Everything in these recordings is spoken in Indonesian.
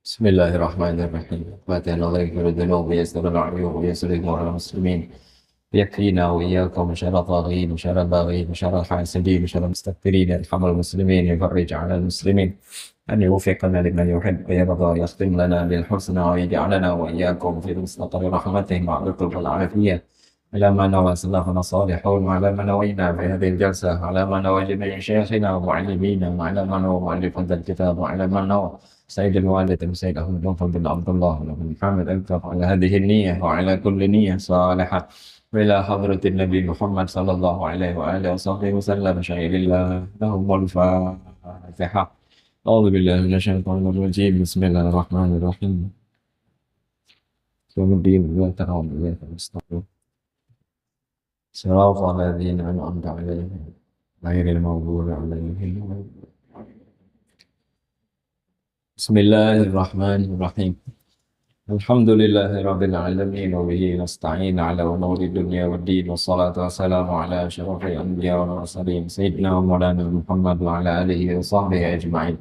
بسم الله الرحمن الرحيم. فاتح الله يغفر الذنوب ويستر العيوب ويسر الأمور على المسلمين. يكفينا وإياكم شر الطاغين وشر الباغين وشر الحاسدين وشر المستكبرين. يرحم المسلمين، يفرج على المسلمين، أن يوفقنا لمن يحب ويرضى، يختم لنا بالحسنى ويجعلنا وإياكم في مستقر رحمته مع اللطف والعافية. على ما نوى سلفنا الصالحون وعلى ما نوينا في هذه الجلسة، على ما نوى جميع شيخنا ومعلمينا، وعلى ما نوى مؤلف هذا الكتاب، وعلى ما نوى سيد الوالد سيد أحمد بن عبد الله بن محمد أنفق على هذه النية وعلى كل نية صالحة، وإلى حضرة النبي محمد صلى الله عليه وآله وصحبه وسلم. شهيد الله لهم الفاتحة. أعوذ بالله من الشيطان الرجيم. بسم الله الرحمن الرحيم. يوم الدين لا ترون إليك المستقيم صراط الذين أنعمت عليهم غير المغضوب عليهم. بسم الله الرحمن الرحيم. الحمد لله رب العالمين، وبه نستعين على أمور الدنيا والدين، والصلاة والسلام على أشرف الأنبياء والمرسلين سيدنا ومولانا محمد وعلى آله وصحبه أجمعين.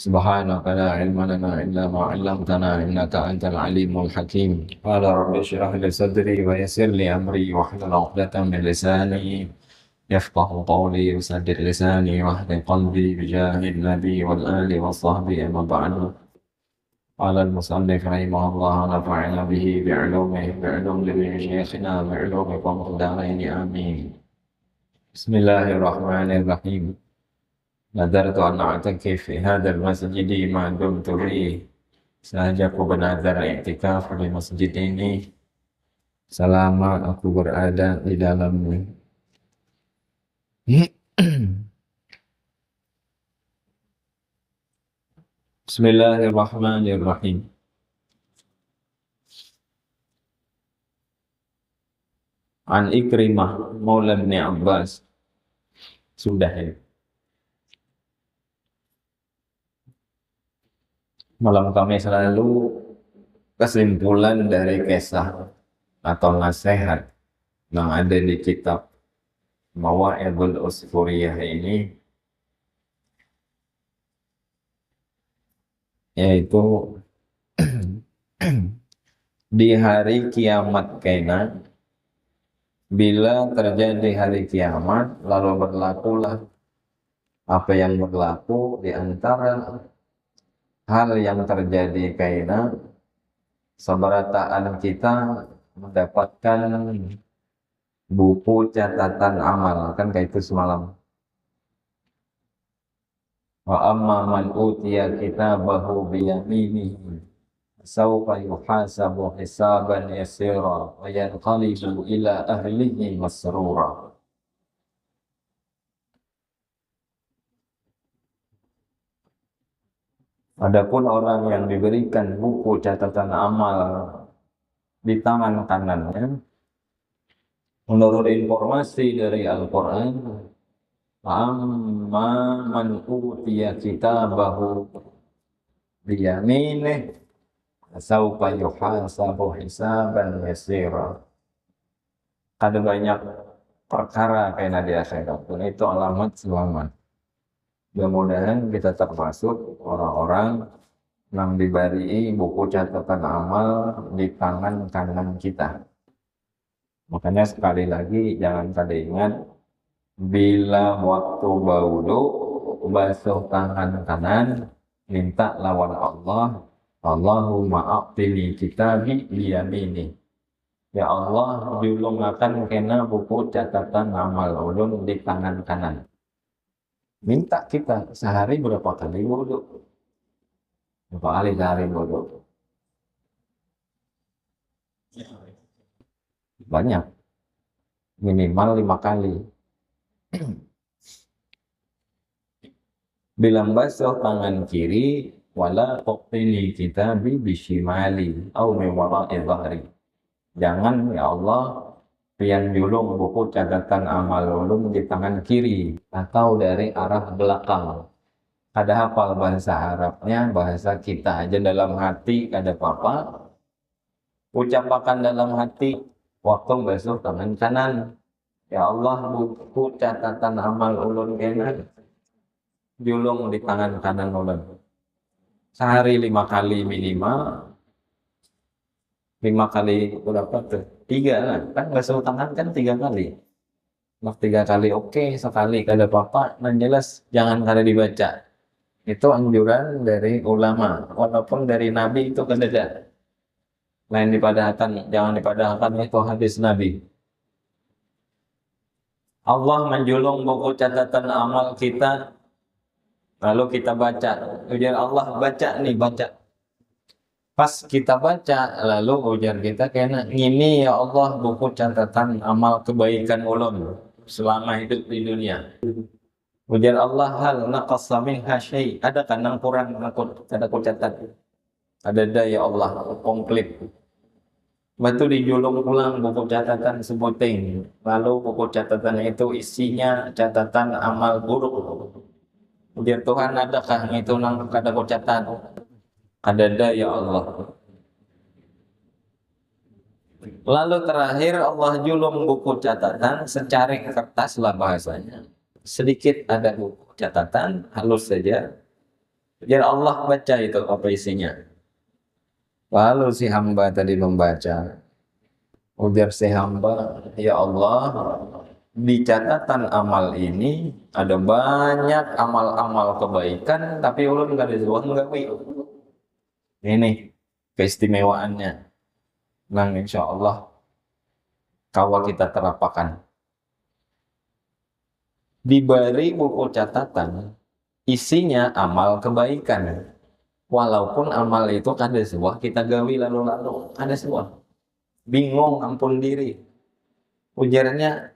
سبحانك لا علم لنا إلا ما علمتنا إنك أنت العليم الحكيم. قال رب اشرح لي صدري ويسر لي أمري واحلل عقدة من لساني يفقه قولي وسدد لساني واهد قلبي بجاه النبي والآل والصحب. أما بعد، قال المصنف رحمه الله ونفعنا به بعلومه بعلوم شيخنا بعلومكم في الدارين آمين. بسم الله الرحمن الرحيم. نذرت أن أعتكف في هذا المسجد ما دمت فيه. Saja aku bernazar iktikaf di masjid ini selama aku berada di dalamnya. Bismillahirrahmanirrahim. An Ikrimah Maula bin Abbas. Sudah ya. Malam kami selalu kesimpulan dari kisah atau nasihat yang ada di kitab Mawa'idul Usfuriyah ini, yaitu di hari kiamat kena, bila terjadi hari kiamat lalu berlakulah apa yang berlaku di antara hal yang terjadi kena, seberataan kita mendapatkan buku catatan amal, kan kayak itu semalam. Wa amma man utiya kitabahu biyaminihi sawfa yuhasabu hisaban yasira wa yanqalibu ila ahlihi masrura. Adapun orang yang diberikan buku catatan amal di tangan kanannya, menurut informasi dari Al-Quran, amma man utiya kitabahu biyaminih sawfa yuhasabu hisaban yasira. Ada banyak perkara kayak di akhirat, dan itu alamat selamat. Mudah-mudahan kita termasuk orang-orang yang diberi buku catatan amal di tangan kanan kita. Makanya sekali lagi jangan pada ingat, bila waktu baulu basuh tangan kanan, minta lawan Allah, Allahumma a'tini kitabi biyamini. Ya Allah, julungakan kena buku catatan amal ulun di tangan kanan. Minta kita sehari berapa kali wudu? Berapa kali sehari wudu? Banyak. Minimal 5 kali. Bila basuh tangan kiri, wala tuqtini kitabi bishimali au min wara'i dhahri. Jangan ya Allah pian julung buku catatan amal ulun di tangan kiri atau dari arah belakang. Ada hafal bahasa Arabnya, bahasa kita aja dalam hati ada apa-apa. Ucapakan dalam hati waktu basuh tangan kanan. Ya Allah, buku catatan amal ulun kena julung di tangan kanan ulun. Sehari 5 kali minimal. 5 kali berapa tuh? 3 lah. Kan basuh tangan kan 3 kali. Nah, 3 kali oke, sekali kada apa-apa. Yang jelas jangan kada dibaca. Itu anjuran dari ulama. Walaupun dari Nabi itu kada ada. Lain dipadahkan, jangan dipadahkan itu hadis Nabi. Allah menjulung buku catatan amal kita, lalu kita baca. Ujar Allah, baca nih, baca. Pas kita baca, lalu ujar kita kena ngini ya Allah buku catatan amal kebaikan ulun selama hidup di dunia. Ujar Allah, hal naqassa minha syai'. Ada kan yang kurang ada ku catat. Ada ya Allah, komplit. Batu dijulung ulang buku catatan sebuting. Lalu buku catatan itu isinya catatan amal buruk. Ujar Tuhan, adakah itu nang kada ku catat? Ada ya Allah. Lalu terakhir Allah julung buku catatan secari kertas lah bahasanya. Sedikit ada buku catatan, halus saja. Biar Allah baca itu apa isinya. Lalu si hamba tadi membaca. Ujar si hamba, ya Allah, di catatan amal ini ada banyak amal-amal kebaikan, tapi ulun gak ada zuang gawi. Ini keistimewaannya. Nah, insya Allah kawa kita terapakan. Diberi buku catatan, isinya amal kebaikan. Walaupun amal itu kada sebuah kita gawi lalu-lalu, kada sebuah. Bingung ampun diri. Ujarnya,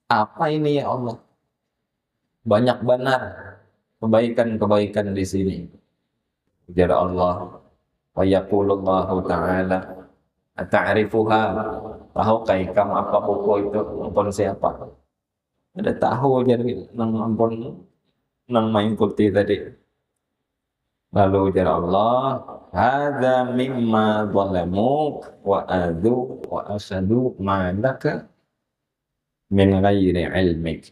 apa ini ya Allah? Banyak benar kebaikan-kebaikan di sini. Ujar Allah, wa yaqulullahu ta'ala, ata'rifuha, tahu kamu apa buku itu, ampun siapa? Ada tahu jadi nang ampun nang main putih tadi. Lalu ujar Allah, hadza mimma zalamuk wa adu wa asadu ma laka min ghairi ilmik.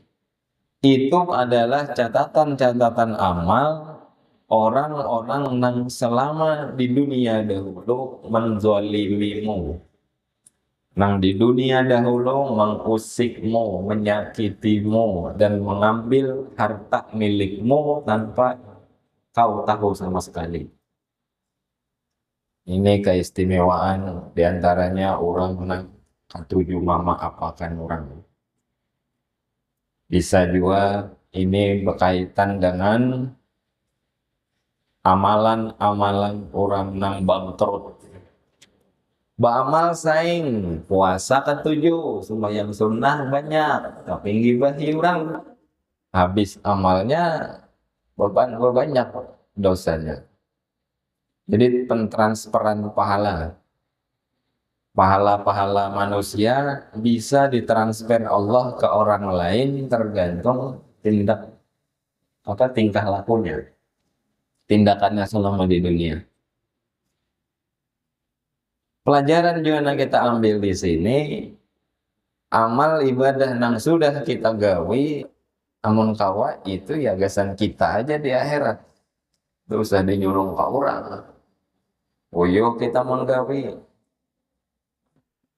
Itu adalah catatan-catatan amal orang-orang yang selama di dunia dahulu menzalimimu. Nang di dunia dahulu mengusikmu, menyakitimu, dan mengambil harta milikmu tanpa kau tahu sama sekali. Ini keistimewaan diantaranya orang yang ketujuh mama apakan orang. Bisa juga ini berkaitan dengan amalan-amalan orang yang bangkrut. Beramal saing, puasa ketujuh, sembahyang sunnah banyak, tapi gibah orang. Habis amalnya berbanyak dosanya. Jadi pentransferan pahala manusia bisa ditransfer Allah ke orang lain tergantung tingkah lakunya, tindakannya selama di dunia. Pelajaran juga yang kita ambil di sini, amal ibadah yang sudah kita gawi amun kawa itu ya gasan kita aja di akhirat. Tidak usah dinyulung ke orang. Woyo kita menggawi.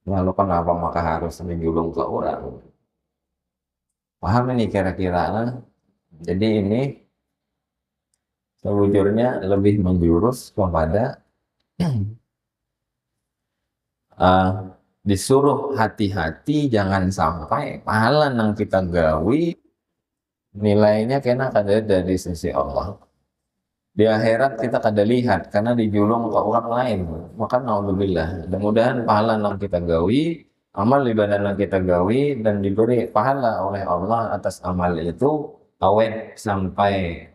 Lalu kenapa maka harus dinyulung ke orang? Paham ini kira-kira? Jadi ini sejujurnya lebih menjurus kepada disuruh hati-hati jangan sampai pahala yang kita gawi nilainya kena kada dari sisi Allah. Di akhirat kita kada lihat karena dijulung ke orang lain. Maka naudzubillah. Mudah-mudahan pahala yang kita gawi, amal ibadah yang kita gawi dan diberi pahala oleh Allah atas amal itu awet sampai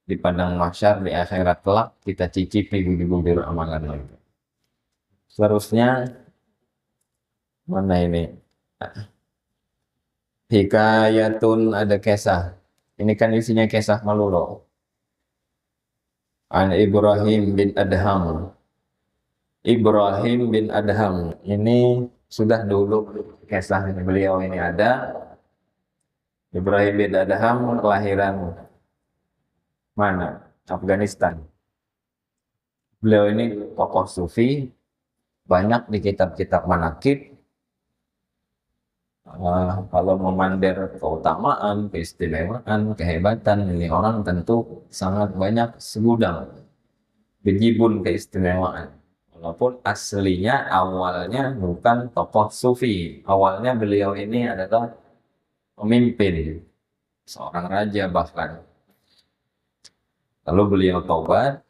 di padang mahsyar di akhirat kelak kita cicipi bibir amalan itu. Seterusnya mana ini? Hikayatun, ada kisah. Ini kan isinya kisah melulu. An Ibrahim bin Adham. Ibrahim bin Adham ini sudah dulu kisah beliau ini ada. Ibrahim bin Adham kelahiran mana? Afghanistan. Beliau ini tokoh sufi, banyak di kitab-kitab manaqib. Kalau memandir keutamaan, keistimewaan, kehebatan ini orang tentu sangat banyak segudang bejibun keistimewaan. Walaupun aslinya awalnya bukan tokoh sufi, awalnya beliau ini adalah pemimpin, seorang raja bahkan. Lalu beliau taubat,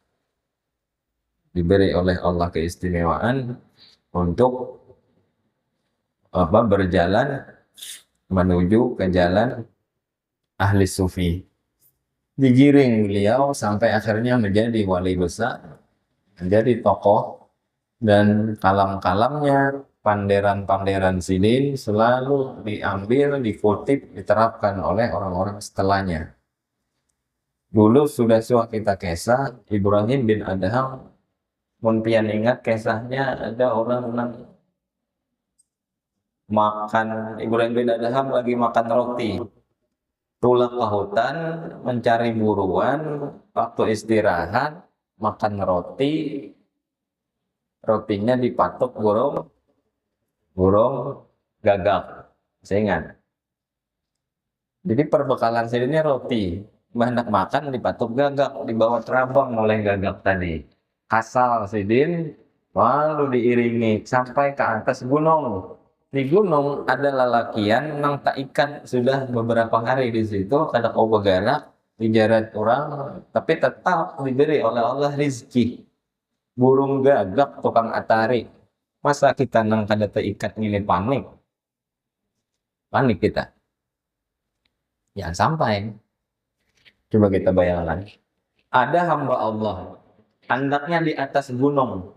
diberi oleh Allah keistimewaan untuk berjalan menuju ke jalan ahli sufi. Digiring beliau sampai akhirnya menjadi wali besar, menjadi tokoh, dan kalam-kalamnya, panderan-panderan sidin selalu diambil, dikutip, diterapkan oleh orang-orang setelahnya. Dulu sudah kita kisah Ibrahim bin Adham, mungkin ingat kisahnya, ada orang makan, Ibrahim bin Adham lagi makan roti, pulang ke hutan mencari buruan, waktu istirahat makan roti, rotinya dipatok burung gagak. Saya ingat. Jadi perbekalan sidinnya roti, hendak makan dipatok gagak, dibawa terabang oleh gagak tadi. Kasal sidin, lalu diiringi sampai ke atas gunung. Di gunung ada lalakian nang tak ikan sudah beberapa hari di situ, kada kau bergerak, dijarat orang, tapi tetap diberi oleh Allah rizki. Burung gagak tukang atari. Masa kita nang kada terikat ini panik kita. Jangan sampai. Coba kita bayangkan. Ada hamba Allah, hendaknya di atas gunung,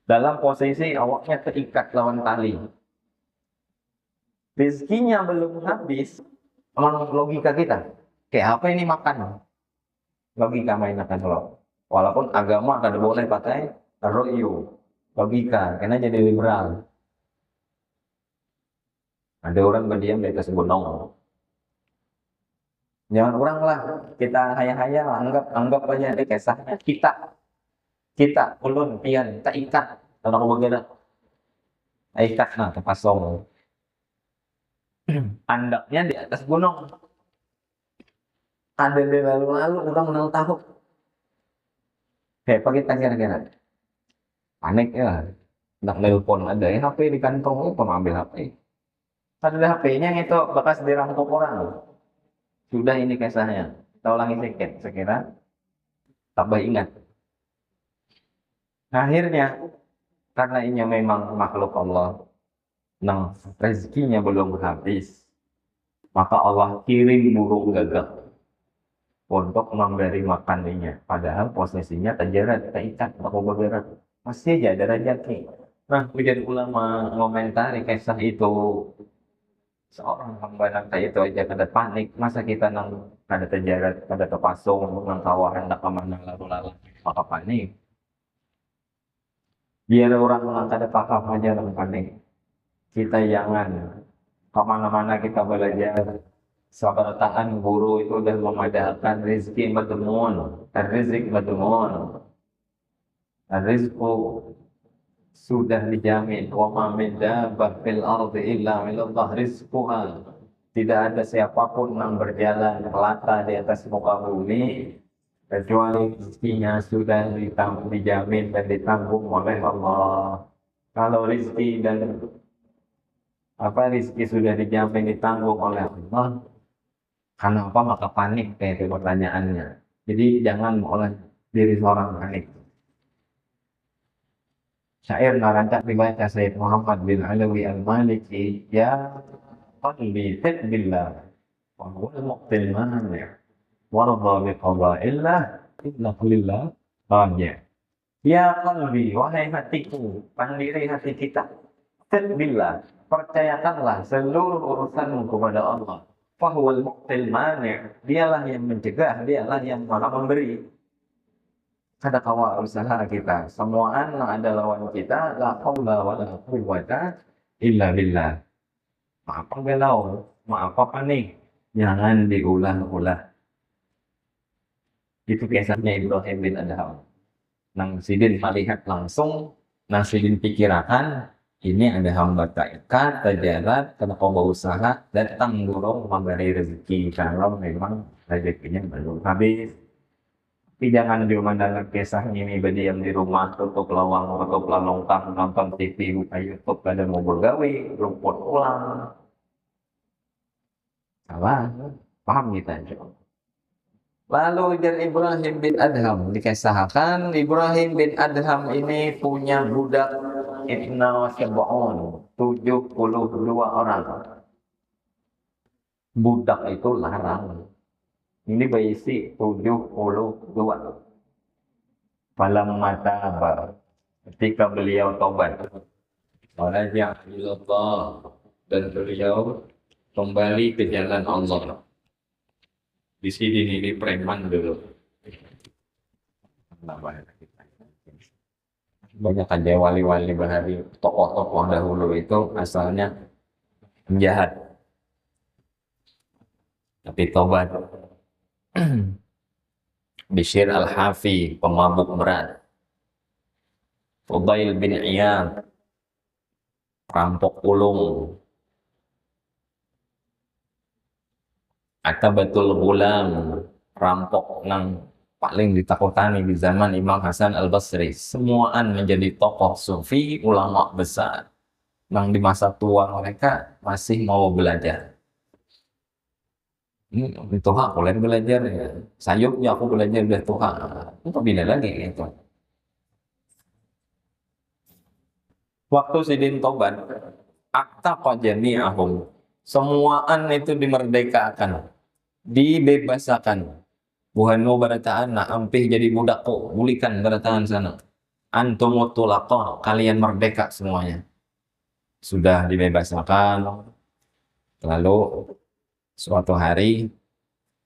dalam posisi awaknya terikat lawan tali. Rizkinya belum habis, emang logika kita. Kayak apa ini makan? Logika main akan lo. Walaupun agama kada boleh pakai ro'yu, logika, karena jadi liberal. Ada orang berdiam di atas gunung. Jangan orang lah, kita haya-haya, anggap aja deh kisahnya. Kita ulun pian, tak ikat, kalau aku bergerak, ikat nah terpasong. Andaknya di atas gunung. Ada di lalu-lalu orang menang tahu. Kayak kita kira-kira. Panik ya. Nak nelpon ada HP di kantong, ambil HP. Ada HP-nya itu bekas dirampok orang. Sudah ini kisahnya. Kita ulangi sedikit, sekira tambah ingat. Akhirnya, karena ini memang makhluk Allah, nang rezekinya belum habis, maka Allah kirim burung gagak untuk memberi makanannya. Padahal posisinya terjerat, terikat, aku bergerak. Masih aja ada rezeki. Nah, kemudian ulama ngomentari kisah itu, seorang hamba nang itu aja kada panik, masa kita nang kada terjerat, kada terpasung, nang kawahan nak kemana lalu-lalu, maka panik. Biar orang nang kada paham aja nang panik. Kita jangan kemana-mana kita belajar. Sabaratan guru itu sudah memadahkan rezeki madmun, rezeki madmun. Rizku sudah dijamin. Wa ma min dabbah fil ardi illa 'alallah rizquha. Tidak ada siapapun yang berjalan melata di atas muka bumi kecuali rezekinya sudah dijamin dan ditanggung oleh Allah. Kalau rezeki dan rezeki sudah dijamin ditanggung oleh Allah, kenapa maka panik kayak itu pertanyaannya. Jadi jangan oleh diri seorang panik. Syair narancak dibaca Sayyid Muhammad bin Alawi al-Maliki, ya qalbi billah wa huwa al-muqtil mani' warda bi qada'illah illa lillah raja. Ya qalbi, wahai hatiku, pandiri hati kita, billah, percayakanlah seluruh urusanmu kepada Allah. Fa huwa al-muqtil mani', dialah yang mencegah, dialah yang maha memberi. Kada kawa usaha kita, semuaan yang ada lawan kita, la haula wala quwwata illa billah. Maaf belau, maaf panik, jangan diulang-ulang. Itu kisahnya Ibrahim bin Adham. Nang sidin melihat langsung, nang sidin pikirakan, ini ada hamba ta'ikat, tajarat, karena usaha, datang burung memberi rezeki kalau memang rezekinya belum habis. Tapi jangan diumandangkan kisah ini berdiam di rumah, tutup lawang, tutup lalongkang, nonton TV, buka YouTube, pada mau bergawe, rumput ulang. Salah, paham kita. Lalu ujar Ibrahim bin Adham, dikisahkan Ibrahim bin Adham ini punya budak Ibna wa Sab'un, 72 orang. Budak itu larang. Ini berisi 72. Falam mata ketika beliau tobat. Waraja ilallah, dan beliau kembali ke jalan Allah. Di sini ini preman dulu. Banyak aja wali-wali bahari, tokoh-tokoh dahulu itu asalnya penjahat, tapi tobat. Bishr al-Hafi, pemabuk berat. Fudail bin Iyad, perampok ulung. Atabatul Ghulam, perampok nang paling ditakutani di zaman Imam Hasan al-Basri. Semuaan menjadi tokoh sufi, ulama besar. Nang di masa tua mereka masih mau belajar. Itu aku lain belajar ya. Sayupnya aku belajar udah Tuhan. Itu bila lagi itu. Waktu sidin tobat, akta qajami'ahum. Semuaan itu dimerdekakan, dibebasakan. Buhanu barataan na ampih jadi budakku, bulikan barataan sana. Antumutulaqah, kalian merdeka semuanya. Sudah dibebaskan. Lalu suatu hari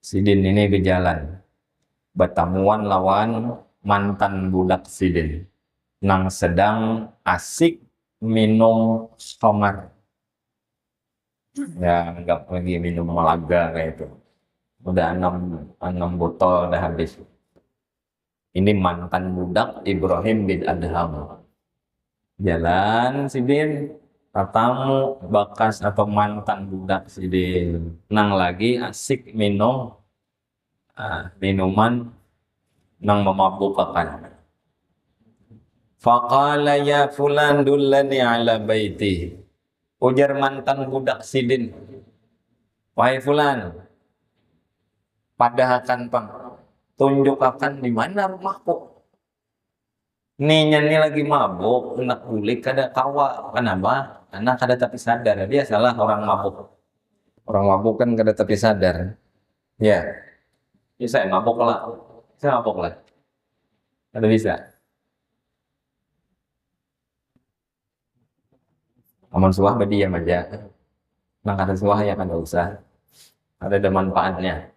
sidin ini berjalan, bertemuan lawan mantan budak sidin nang sedang asik minum khamar. Ya anggap lagi minum malaga kayak itu. Udah 6 botol udah habis. Ini mantan budak Ibrahim bin Adham. Jalan sidin, tamu bekas atau mantan budak sidin nang lagi asik minum minuman nang memabukkan. Faqala ya fulan dullani ala baiti. Ujar mantan budak sidin, wahai fulan, padahkan pang, tunjukkan di mana rumahku. Nih lagi mabuk, nak kulik kada kawa, kenapa? Karena kada tapi sadar, dia salah orang mabuk. Orang mabuk kan kada tapi sadar. Ya, saya mabuk lah, kada bisa. Aman suah berdiam aja. Nang kada suah ya kada usah. Ada manfaatnya.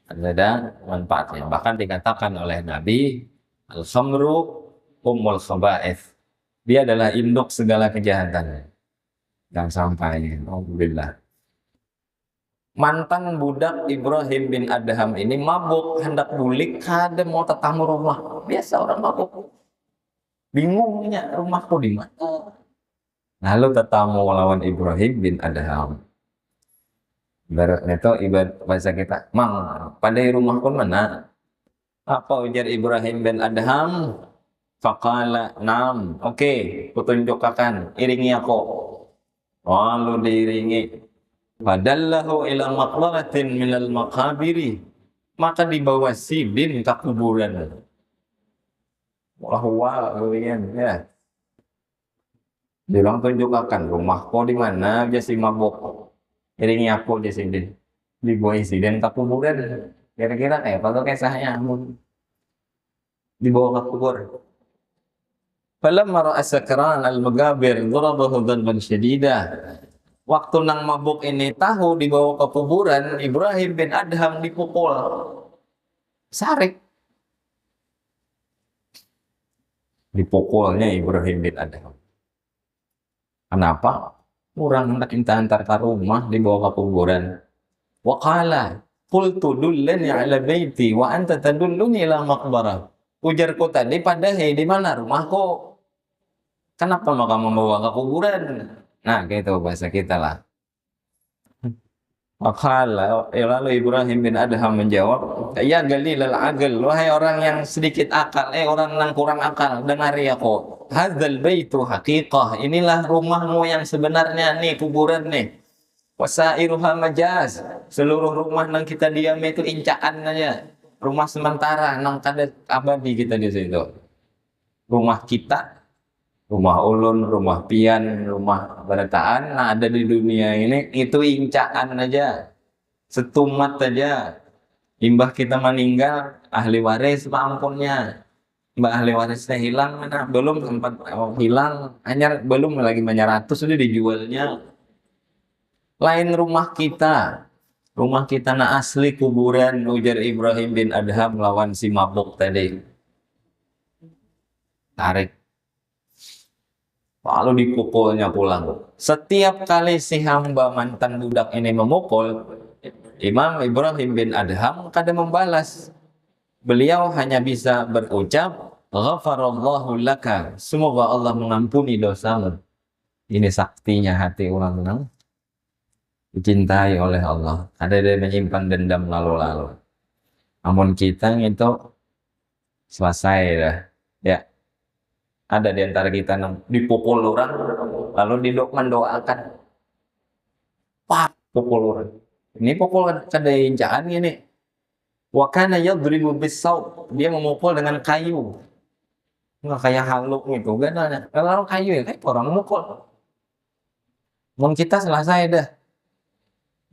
Ada manfaatnya. Bahkan dikatakan oleh Nabi, al-khamru ummul khaba'ith. Dia adalah induk segala kejahatan. Dan sampai, alhamdulillah. Mantan budak Ibrahim bin Adham ini mabuk, hendak bulik, kada mau tetamu rumah. Biasa orang mabuk. Bingungnya rumahku di mana? Lalu tetamu lawan Ibrahim bin Adham. Ibarat itu ibarat bahasa kita, mang, pada rumahku mana? Apa ujar Ibrahim bin Adham? Faqala nam, oke, kutunjukkan, iringi aku. Lalu diiringi. Fadallahu ila maqbaratin minal maqabiri. Maka dibawa sidin ke kuburan. Wah, ya. Dia bilang tunjukkan rumahku di mana, dia si mabuk. Iringi aku di sini. Dibawa insiden ke kuburan. Kira-kira kayak apa tuh kisahnya? Dibawa ke kubur. Falamma ra'a sakran al-magabir darabahu dhanban syadida. Waktu nang mabuk ini tahu dibawa ke kuburan, Ibrahim bin Adham dipukul. Sarik. Dipukulnya Ibrahim bin Adham. Kenapa? Orang hendak kita antar ke rumah dibawa ke kuburan. Wa qala qultu dullani ala baiti wa anta tadulluni ila maqbarah. Ujarku tadi, padahal di mana rumahku? Kenapa mau kamu membawa ke kuburan? Nah, gitu bahasa kita lah. Lalu Ibrahim bin Adham menjawab, ya galilal aql, wahai orang yang sedikit akal, orang yang kurang akal, dengari aku. Hadzal baitu haqiqah, inilah rumahmu yang sebenarnya nih, kuburan nih. Wasairuha majaz, seluruh rumah yang kita diam itu incaan aja. Rumah sementara, nang kada abadi kita di situ. Rumah kita, rumah ulun, rumah pian, rumah berataan, nah ada di dunia ini itu incaan aja, setumat aja. Imbah kita meninggal, ahli waris ampunnya. Mbak ahli warisnya hilang, mana belum sempat hilang, hanya belum lagi menyeratus sudah dijualnya. Lain rumah kita na asli kuburan, ujar Ibrahim bin Adham lawan si mabuk tadi. Tarik. Lalu dipukulnya pulang. Setiap kali si hamba mantan budak ini memukul, Imam Ibrahim bin Adham kadang membalas. Beliau hanya bisa berucap, ghafarallahu laka, semoga Allah mengampuni dosamu. Ini saktinya hati orang yang dicintai oleh Allah. Ada yang menyimpan dendam lalu-lalu. Namun kita itu selesai dah. Ya. Ada di antara kita yang dipukul orang, lalu mendoakan. Pak, pukul orang. Ini pukul kada incaan gini. Wa kana yadribu bis-saut, dia memukul dengan kayu. Enggak kayak haluk gitu, kan ada. Kalau kayu ya kayak orang memukul. Mun kita selesai dah.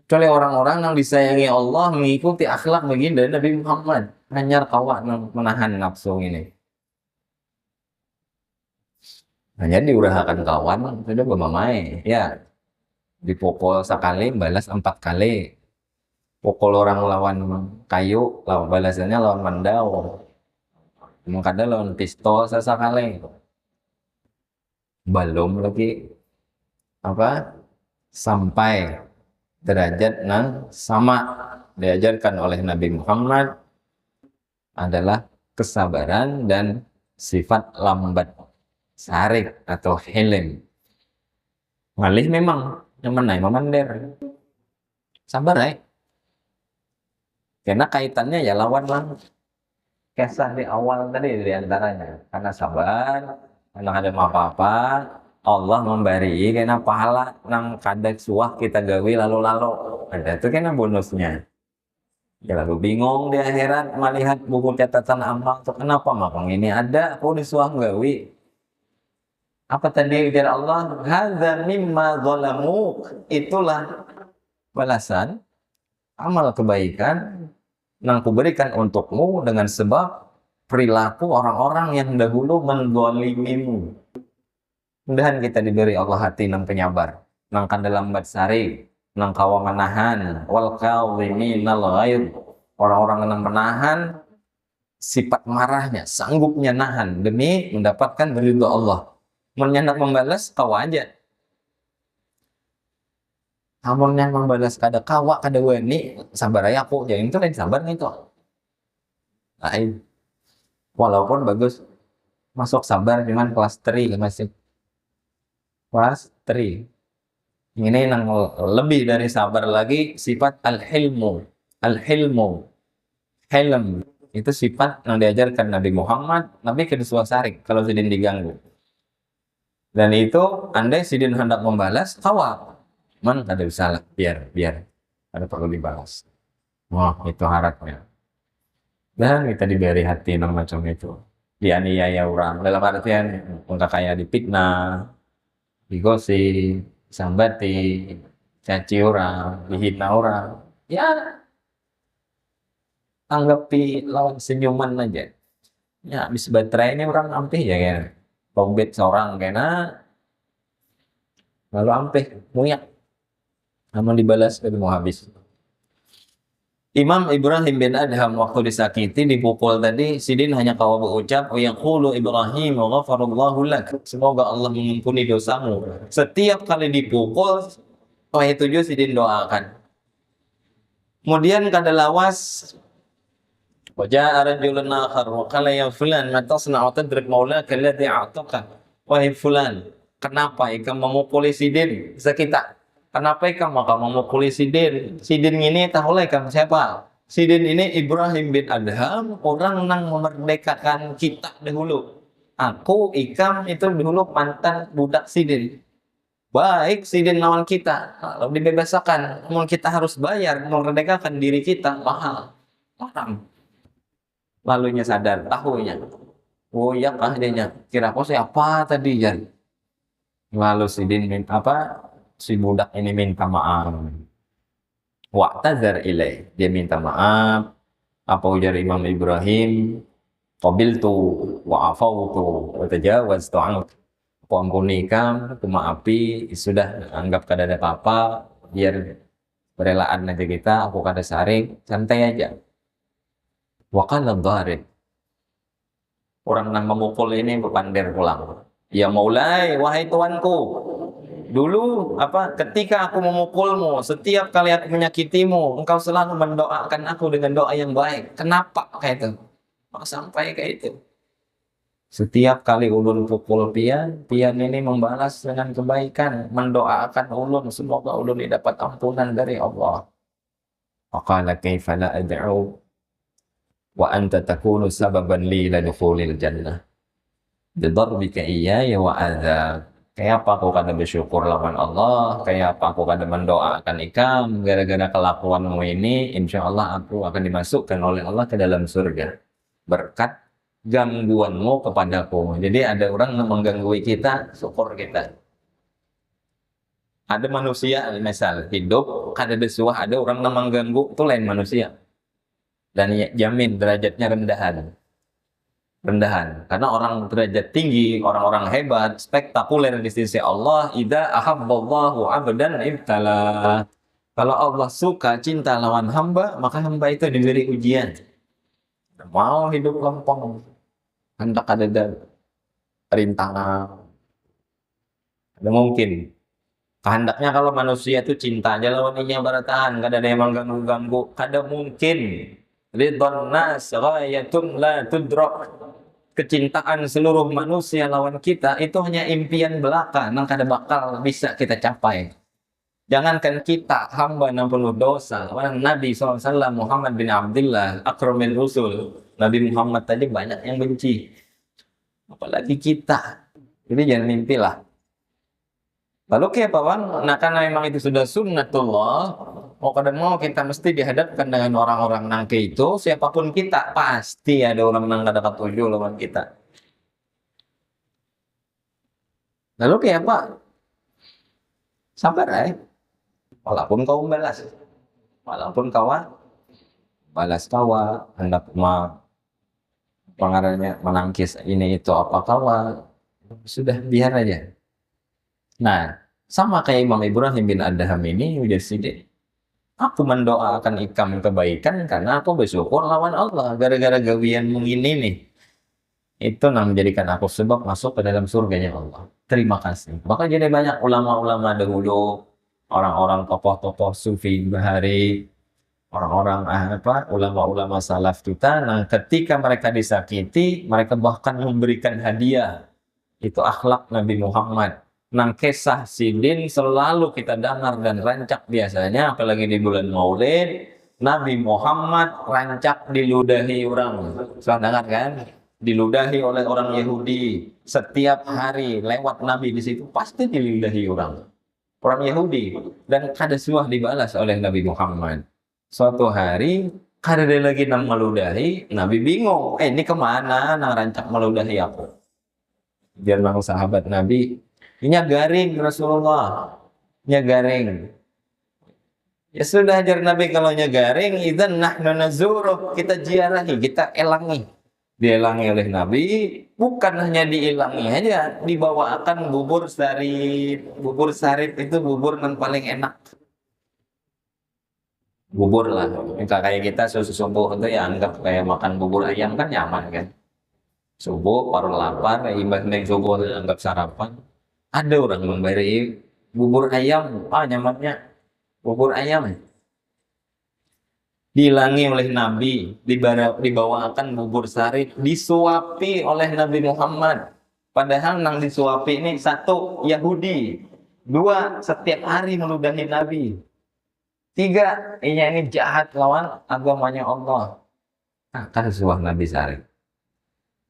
Kecuali orang-orang yang disayangi Allah mengikuti akhlak begini dari Nabi Muhammad, hanya kawat menahan nafsu ini. Hanya diurahakan kawan, sudah bermamai, ya. Dipukul sekali, balas 4 kali. Pukul orang lawan kayu, balasannya lawan mandau. Kadang lawan pistol sesekali. Belum lagi sampai derajat yang sama diajarkan oleh Nabi Muhammad adalah kesabaran dan sifat lambat sarik atau hilm. Ngalih memang yang menai memander. Sabar karena kaitannya ya lawan kisah di awal tadi diantaranya. Karena sabar, karena ada apa-apa, Allah memberi kena pahala nang kadek suah kita gawi lalu-lalu. Ada itu kena bonusnya. Ya lalu bingung di akhirat melihat buku catatan amal itu kenapa makang ini ada aku disuah gawi. Apa tadi ujar Allah? Hadza mimma zalamu, itulah balasan amal kebaikan yang kuberikan untukmu dengan sebab perilaku orang-orang yang dahulu menzalimimu. Mudahan kita diberi Allah hati nang penyabar, nang kandalambat sari, nang kawa menahan, wal kadhiminal ghaidh, orang-orang yang menahan sifat marahnya, sanggupnya nahan demi mendapatkan ridha Allah. Menyendak membalas kawa aja. Amun yang membalas kada kawa kada wani sabar aja aku jadi itu lain sabar gitu. Lain. Walaupun bagus masuk sabar cuman kelas 3 masih kelas 3. Ini yang lebih dari sabar lagi sifat al-hilmu. Al-hilmu. Hilm itu sifat yang diajarkan Nabi Muhammad, Nabi kedua sarik kalau sidin diganggu. Dan itu andai sidin hendak membalas kawa. Man ada salah, biar ada perlu dibalas. Wah, itu harapnya. Dan kita diberi hati yang macam itu. Dianiaya orang dalam artian enggak kayak dipitnah, digosip, sambati, caci orang, dihina orang. Ya, anggapi lawan senyuman aja. Ya, habis baterai ini orang ampih ya kan. Pombet seorang kena lalu ampih muyak. Namun dibalas tapi mau habis. Imam Ibrahim bin Adham waktu disakiti dipukul tadi sidin hanya kawa berucap yaqulu Ibrahim ghafarallahu lak, semoga Allah mengampuni dosamu. Setiap kali dipukul itu sidin doakan. Kemudian kada lawas Waja'a rajulun akhar wa qala ya fulan ma tasna'u tadrik maulaka alladhi a'taka. Wahai fulan, kenapa ikam memukuli sidin sekitar? Kenapa ikam maka memukuli sidin? Sidin ini tahu lah ikam siapa? Sidin ini Ibrahim bin Adham, orang yang memerdekakan kita dahulu. Aku, ikam itu dulu mantan budak sidin. Baik sidin lawan kita, kalau dibebasakan, namun kita harus bayar memerdekakan diri kita, mahal. Haram. Lalunya sadar, tahunya. Oh iya kah dia? Kira aku siapa tadi ya? Lalu sidin minta apa? Si budak ini minta maaf. Wa'tazar ilaih. Dia minta maaf. Apa ujar Imam Ibrahim? Qabiltu wa afawtu wa tajawaztu anhu. Aku ampuni kamu, aku maafi, sudah anggap kada ada apa-apa, biar berelaan aja kita, aku kada saring, santai aja. Wa qala dharib. Orang yang memukul ini berpandir pulang. Ya Maulai, wahai tuanku, dulu ketika aku memukulmu, setiap kali aku menyakitimu, engkau selalu mendoakan aku dengan doa yang baik. Kenapa kayak itu? Kok sampai kayak itu? Setiap kali ulun pukul pian, pian ini membalas dengan kebaikan, mendoakan ulun semoga ulun dapat ampunan dari Allah. Faqala kaifa la ad'u wa anta takunu sababan li ladukhulil jannah. Bidarbika iyaya wa adza. Kayak apa aku kada bersyukur lawan Allah, kayak apa aku kada mendoakan ikam, gara-gara kelakuanmu ini, insya Allah aku akan dimasukkan oleh Allah ke dalam surga. Berkat gangguanmu kepadaku. Jadi ada orang yang mengganggu kita, syukur kita. Ada manusia, misal hidup, kada besuah, ada orang yang mengganggu, itu lain manusia. Dan jamin derajatnya rendahan. Karena orang derajat tinggi, orang-orang hebat, spektakuler di sisi Allah, idza ahabballahu 'abdan ibtala. Kalau Allah suka cinta lawan hamba, maka hamba itu diberi ujian. Mau hidup lempeng, hendak ada rintangan. Ada mungkin. Kehendaknya kalau manusia itu cinta aja lawan ini baratahan, kada ada yang mengganggu-ganggu, kada mungkin. Ridwan nas ghayatun la tudrak. Kecintaan seluruh manusia lawan kita itu hanya impian belaka yang kada bakal bisa kita capai. Jangankan kita hamba yang penuh dosa, Nabi SAW Muhammad bin Abdullah akramil rusul, Nabi Muhammad tadi banyak yang benci, apalagi kita. Jadi jangan mimpilah. Lalu kayak apa bang? Nah karena memang itu sudah sunnatullah, mau kada mau kita mesti dihadapkan dengan orang-orang nangke itu, siapapun kita pasti ada orang nang kada katuju lawan kita. Lalu kayak apa? Sabar walaupun kau balas kawa hendak pengaruhnya menangkis ini itu apa kawa, sudah biar aja. Nah sama kayak Imam Ibrahim bin Adham ini udah sidin. Aku mendoakan ikam kebaikan karena aku bersyukur lawan Allah gara-gara gawianmu ini nih. Itu yang menjadikan aku sebab masuk ke dalam surganya Allah. Terima kasih. Maka jadi banyak ulama-ulama dahulu, orang-orang tokoh-tokoh sufi bahari, orang-orang ulama-ulama salaf kita, nah ketika mereka disakiti, mereka bahkan memberikan hadiah. Itu akhlak Nabi Muhammad. Nang kisah sidin selalu kita dengar dan rancak biasanya, apalagi di bulan Maulid, Nabi Muhammad rancak diludahi orang. Sudah dengar kan? Diludahi oleh orang Yahudi. Setiap hari lewat Nabi di situ pasti diludahi orang Yahudi, dan kada suah dibalas oleh Nabi Muhammad. Suatu hari kada ada lagi nang meludahi, Nabi bingung, ini kemana nang rancak meludahi aku? Dia bilang sahabat Nabi, ini garing Rasulullah, ini garing. Ya sudah ajar Nabi kalau garing, idzan nahnu nazuruh, kita ziarahi, kita elangi. Dielangi oleh Nabi, bukan hanya diilangi aja, dibawakan bubur sarit. Bubur sarit itu bubur yang paling enak. Bubur lah, kayak kita subuh itu ya anggap kayak makan bubur ayam kan nyaman kan. Subuh, baru lapar, ibadah subuh anggap sarapan. Ada orang memberi bubur ayam, nyamannya bubur ayam. dilangi oleh Nabi, dibawakan bubur sari, disuapi oleh Nabi Muhammad. Padahal nang disuapi ini satu Yahudi, dua setiap hari meludahi Nabi, tiga ini jahat lawan agamanya Allah. Akan suah Nabi sari.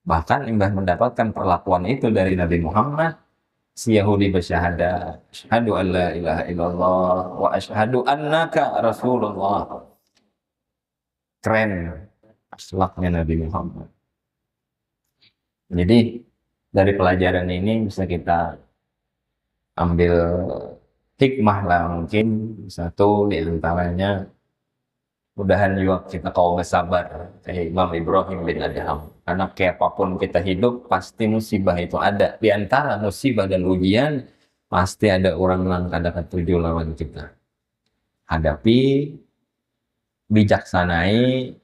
Bahkan imbah mendapatkan perlakuan itu dari Nabi Muhammad, si Yahudi bersyahadat, asyhadu an la ilaha illallah wa asyhadu annaka rasulullah. Keren akhlaknya Nabi Muhammad. Jadi dari pelajaran ini bisa kita ambil hikmah lah, mungkin satu di antaranya mudahan juga kita kau bersabar kayak Imam Ibrahim bin Adham, karena kayak apapun kita hidup pasti musibah itu ada. Di antara musibah dan ujian pasti ada orang yang kada ketujuh lawan kita. Hadapi, bijaksanai,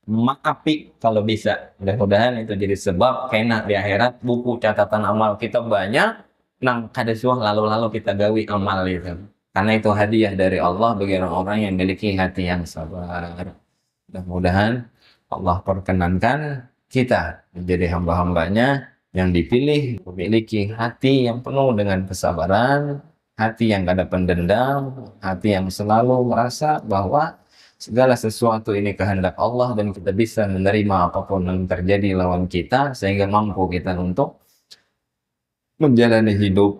maafi kalau bisa. Mudah-mudahan itu jadi sebab kena di akhirat buku catatan amal kita banyak, nang kada suah lalu-lalu kita gawi amal itu. Karena itu hadiah dari Allah bagi orang-orang yang memiliki hati yang sabar. Mudah-mudahan Allah perkenankan kita menjadi hamba-hambanya yang dipilih, memiliki hati yang penuh dengan kesabaran, hati yang kada pendendam, hati yang selalu merasa bahwa segala sesuatu ini kehendak Allah dan kita bisa menerima apapun yang terjadi lawan kita, sehingga mampu kita untuk menjalani hidup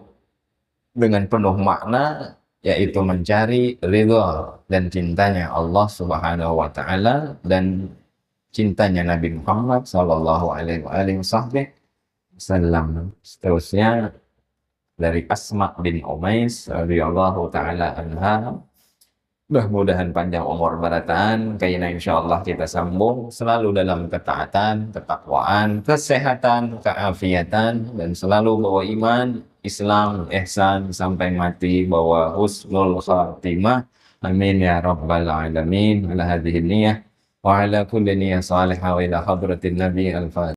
dengan penuh makna, yaitu mencari ridha dan cintanya Allah Subhanahu wa taala dan cintanya Nabi Muhammad sallallahu alaihi wasallam. Seterusnya dari Asma bin Umais radhiyallahu taala anha. Mudah-mudahan panjang umur barataan, kayaknya insyaallah kita sambung selalu dalam ketaatan, ketakwaan, kesehatan, keafiatan, dan selalu bawa iman, Islam, ihsan sampai mati, bawa husnul khatimah. Amin ya rabbal alamin. Ala hadhihi niyah wa ala kulli niyah salihah wa ila hadratin nabi al-fatihah.